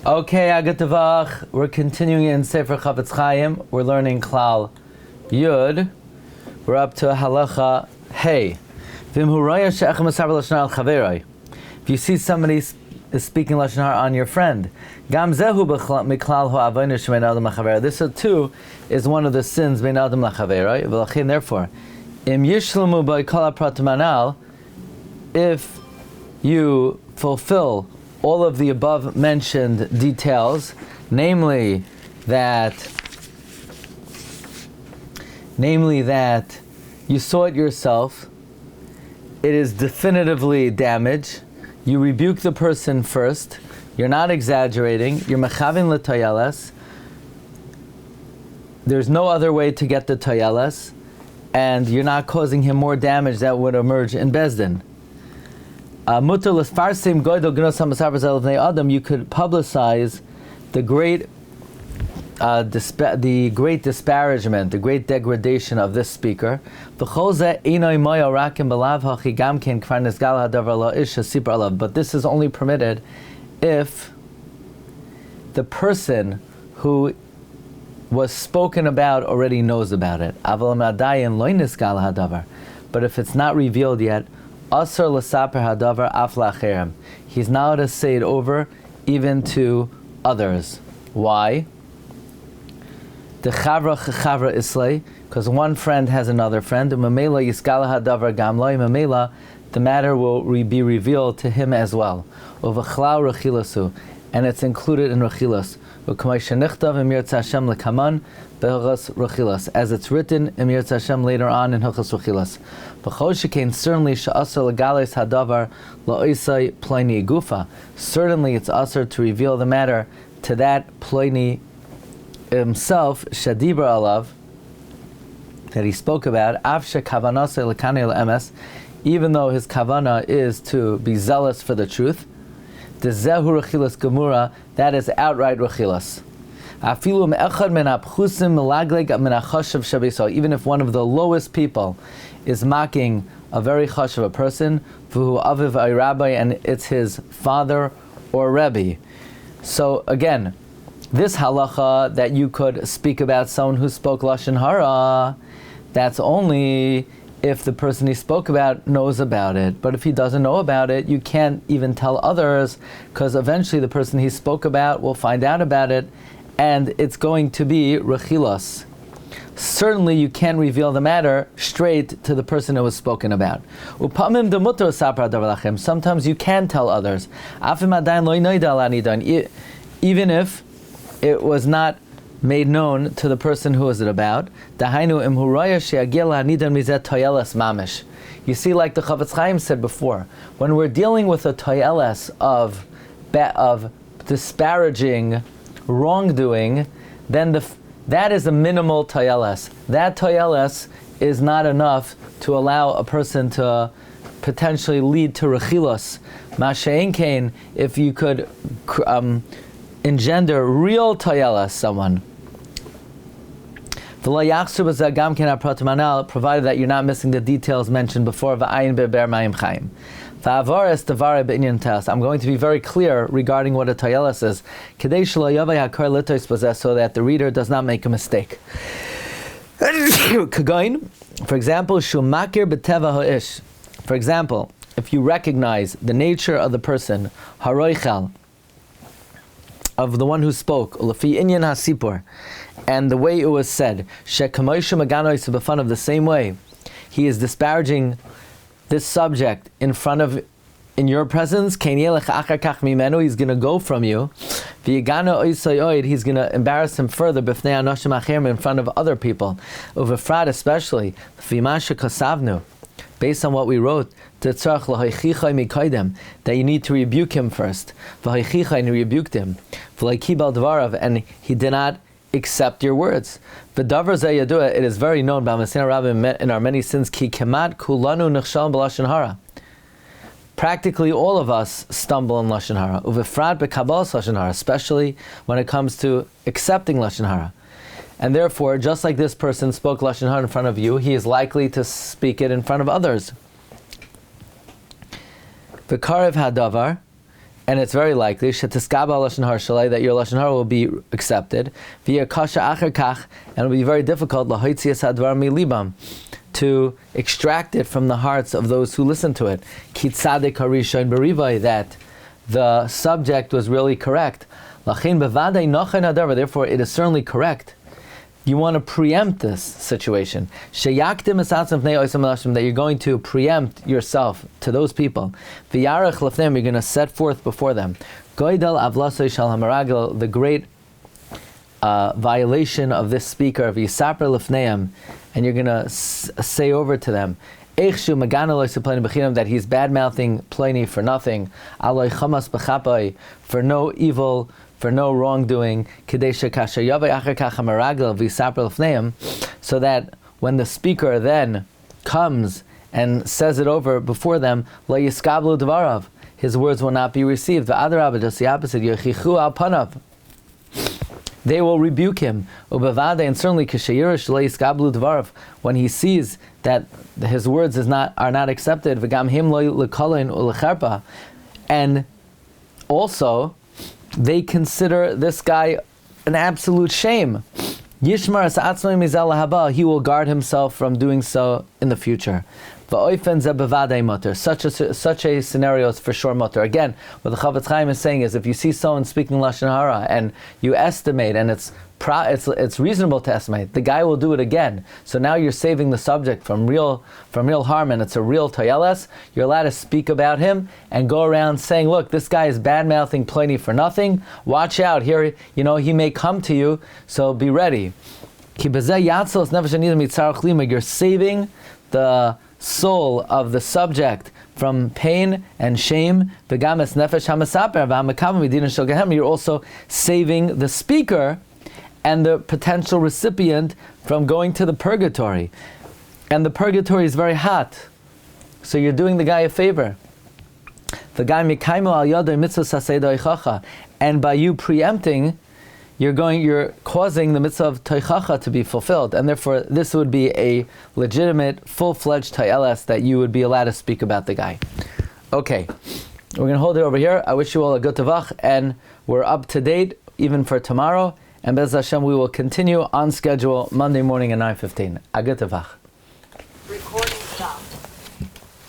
Okay, Agatavach. We're continuing in Sefer Chofetz Chaim. We're learning Klal Yud. We're up to Halacha Hey. If you see somebody is speaking Lashon Hara on your friend, this too is one of the sins bein adam lachaveroi. Therefore, if you fulfill all of the above mentioned details, namely that you saw it yourself, it is definitively damage, you rebuke the person first, you're not exaggerating, you're mechavin l'toyeles, there's no other way to get the toyeles, and you're not causing him more damage that would emerge in Bezdin. You could publicize the great disparagement, the great degradation of this speaker. But this is only permitted if the person who was spoken about already knows about it. But if it's not revealed yet, Asar l'saper hadavar af la'acherem. He's not allowed to say it over even to others. Why? The chavra islay, because one friend has another friend. Mamela yiskala hadavar gamloi. Mamela, the matter will be revealed to him as well. Uvachlau rechilasu, and it's included in rechilas. U'kamay shenichtav im yirtzeh Hashem lekaman be'hilchos rechilas, as it's written in Yirtzeh Hashem later on in Hilchos rechilas. B'chol shekain, certainly she'asar legales hadavar la'oisai ploini gufa. Certainly it's asar to reveal the matter to that ploini himself, shadibra alav, that he spoke about, av shekavanasei lekanei le'emes, even though his kavana is to be zealous for the truth. The zehu rechilas gemura, that is outright rechilas. Even if one of the lowest people is mocking a very chash of a person, and it's his father or Rebbe. So again, this halacha that you could speak about someone who spoke Lashon Hara, that's only if the person he spoke about knows about it. But if he doesn't know about it, you can't even tell others, because eventually the person he spoke about will find out about it, and it's going to be rechilas. Certainly you can't reveal the matter straight to the person it was spoken about. Sometimes you can tell others, even if it was not made known to the person who was it about. You see, like the Chofetz Chaim said before, when we're dealing with a toyeles of disparaging wrongdoing, then that is a minimal toyeles. That toyeles is not enough to allow a person to potentially lead to rechilos. Ma'ashein kain, if you could engender real toyeles, someone. Provided that you're not missing the details mentioned before. I'm going to be very clear regarding what a toyeles is, so that the reader does not make a mistake. For example, if you recognize the nature of the person, of the one who spoke, and the way it was said, of the same way, he is disparaging this subject in your presence, he's going to go from you, he's going to embarrass him further in front of other people, especially based on what we wrote, that you need to rebuke him first. And he rebuked him. And he did not accept your words. It is very known in our many sins, practically all of us stumble in Lashon Hara, especially when it comes to accepting Lashon Hara. And therefore, just like this person spoke Lashon Hara in front of you, he is likely to speak it in front of others. V'karev hadavar, and it's very likely that your Lashon Hara will be accepted, and it will be very difficult to extract it from the hearts of those who listen to it. That the subject was really correct. Therefore, it is certainly correct. You want to preempt this situation. That you're going to preempt yourself to those people. You're going to set forth before them. The great violation of this speaker, and you're going to say over to them, that he's bad-mouthing Pliny for nothing, for no evil, for no wrongdoing, so that when the speaker then comes and says it over before them, his words will not be received. Just the opposite. They will rebuke him. And certainly, when he sees that his words are not accepted, and also they consider this guy an absolute shame. He will guard himself from doing so in the future. Such a scenario is for sure mutter. Again, what the Chofetz Chaim is saying is, if you see someone speaking Lashon Hara and you estimate, and it's reasonable to estimate, the guy will do it again. So now you're saving the subject from real harm, and it's a real tayeles. You're allowed to speak about him and go around saying, look, this guy is bad-mouthing Pliny for nothing. Watch out, here, he may come to you, so be ready. You're saving the soul of the subject from pain and shame. You're also saving the speaker and the potential recipient from going to the purgatory. And the purgatory is very hot. So you're doing the guy a favor. And by you preempting, you're causing the mitzvah of teichacha to be fulfilled, and therefore this would be a legitimate, full-fledged tayeles that you would be allowed to speak about the guy. Okay, we're going to hold it over here. I wish you all a good tavach, and we're up to date even for tomorrow, and Bez Hashem we will continue on schedule Monday morning at 9:15. A good tavach.